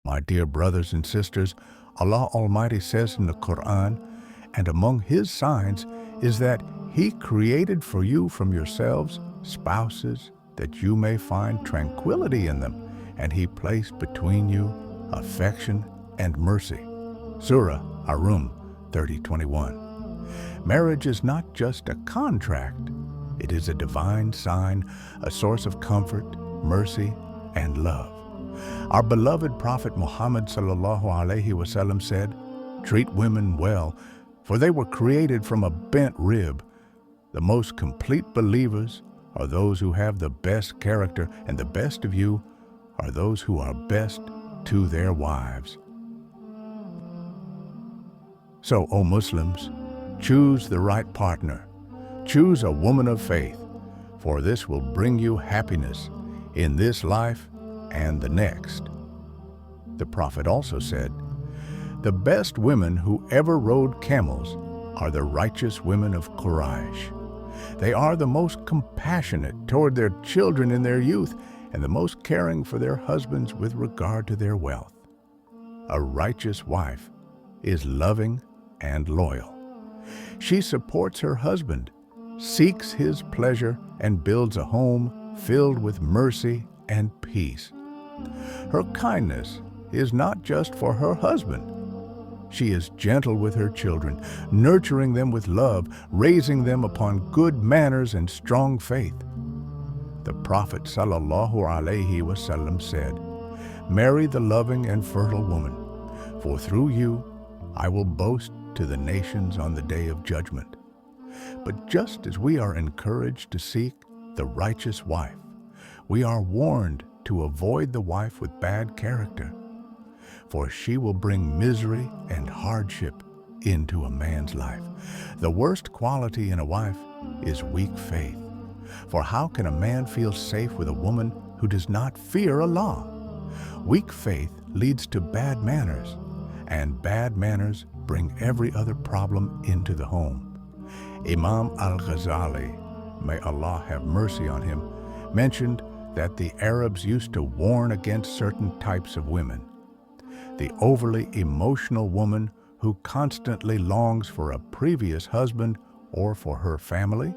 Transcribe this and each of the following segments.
My dear brothers and sisters, Allah Almighty says in the Qur'an, and among His signs is that He created for you from yourselves spouses, that you may find tranquility in them, and He placed between you affection and mercy. Surah Ar-Rum 30:21. Marriage is not just a contract. It is a divine sign, a source of comfort, mercy, and love. Our beloved Prophet Muhammad ﷺ said, "Treat women well, for they were created from a bent rib." The most complete believers are those who have the best character, and the best of you are those who are best to their wives. So, O Muslims, choose the right partner. Choose a woman of faith, for this will bring you happiness in this life and the next. The Prophet also said, "The best women who ever rode camels are the righteous women of Quraysh. They are the most compassionate toward their children in their youth, and the most caring for their husbands with regard to their wealth." A righteous wife is loving and loyal. She supports her husband, seeks his pleasure, and builds a home filled with mercy and peace. Her kindness is not just for her husband. She is gentle with her children, nurturing them with love, raising them upon good manners and strong faith. The Prophet ﷺ said, "Marry the loving and fertile woman, for through you I will boast to the nations on the day of judgment." But just as we are encouraged to seek the righteous wife, we are warned to avoid the wife with bad character, for she will bring misery and hardship into a man's life. The worst quality in a wife is weak faith. For how can a man feel safe with a woman who does not fear Allah? Weak faith leads to bad manners, and bad manners bring every other problem into the home. Imam Al-Ghazali, may Allah have mercy on him, mentioned that the Arabs used to warn against certain types of women. The overly emotional woman who constantly longs for a previous husband or for her family.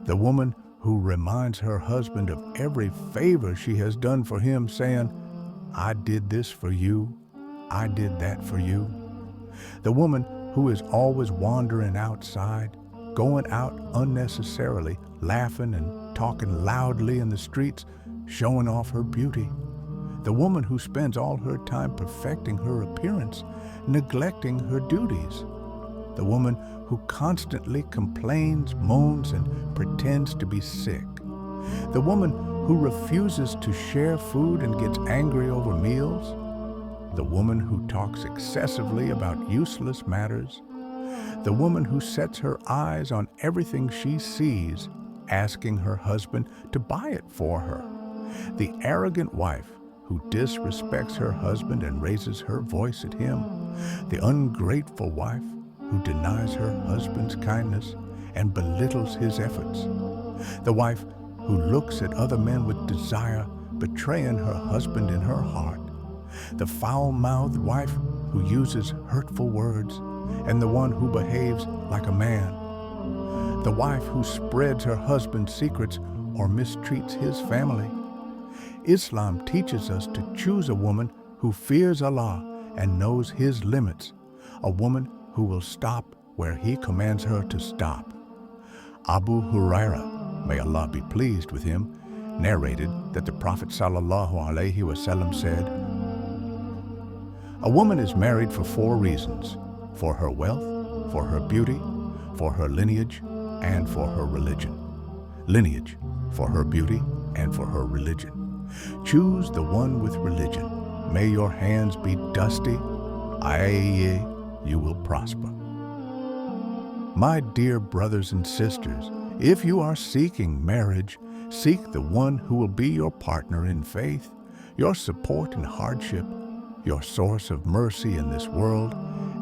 The woman who reminds her husband of every favor she has done for him, saying, "I did this for you, I did that for you." The woman who is always wandering outside, going out unnecessarily, laughing and talking loudly in the streets, showing off her beauty. The woman who spends all her time perfecting her appearance, neglecting her duties. The woman who constantly complains, moans, and pretends to be sick. The woman who refuses to share food and gets angry over meals. The woman who talks excessively about useless matters. The woman who sets her eyes on everything she sees, asking her husband to buy it for her. The arrogant wife who disrespects her husband and raises her voice at him. The ungrateful wife who denies her husband's kindness and belittles his efforts. The wife who looks at other men with desire, betraying her husband in her heart. The foul-mouthed wife who uses hurtful words, and the one who behaves like a man. The wife who spreads her husband's secrets or mistreats his family. Islam teaches us to choose a woman who fears Allah and knows His limits, a woman who will stop where He commands her to stop. Abu Huraira, may Allah be pleased with him, narrated that the Prophet ﷺ said, "A woman is married for 4 reasons: for her wealth, for her beauty, for her lineage, and for her religion." Lineage, for her beauty, and for her religion. Choose the one with religion. May your hands be dusty, aye, you will prosper. My dear brothers and sisters, if you are seeking marriage, seek the one who will be your partner in faith, your support in hardship, your source of mercy in this world,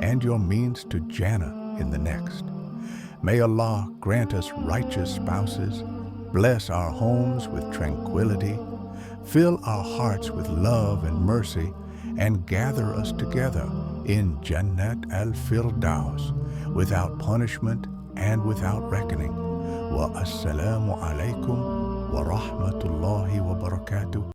and your means to Jannah in the next. May Allah grant us righteous spouses, bless our homes with tranquility, fill our hearts with love and mercy, and gather us together in Jannat al-Firdaus without punishment and without reckoning. Wa assalamu alaikum wa rahmatullahi wa barakatuh.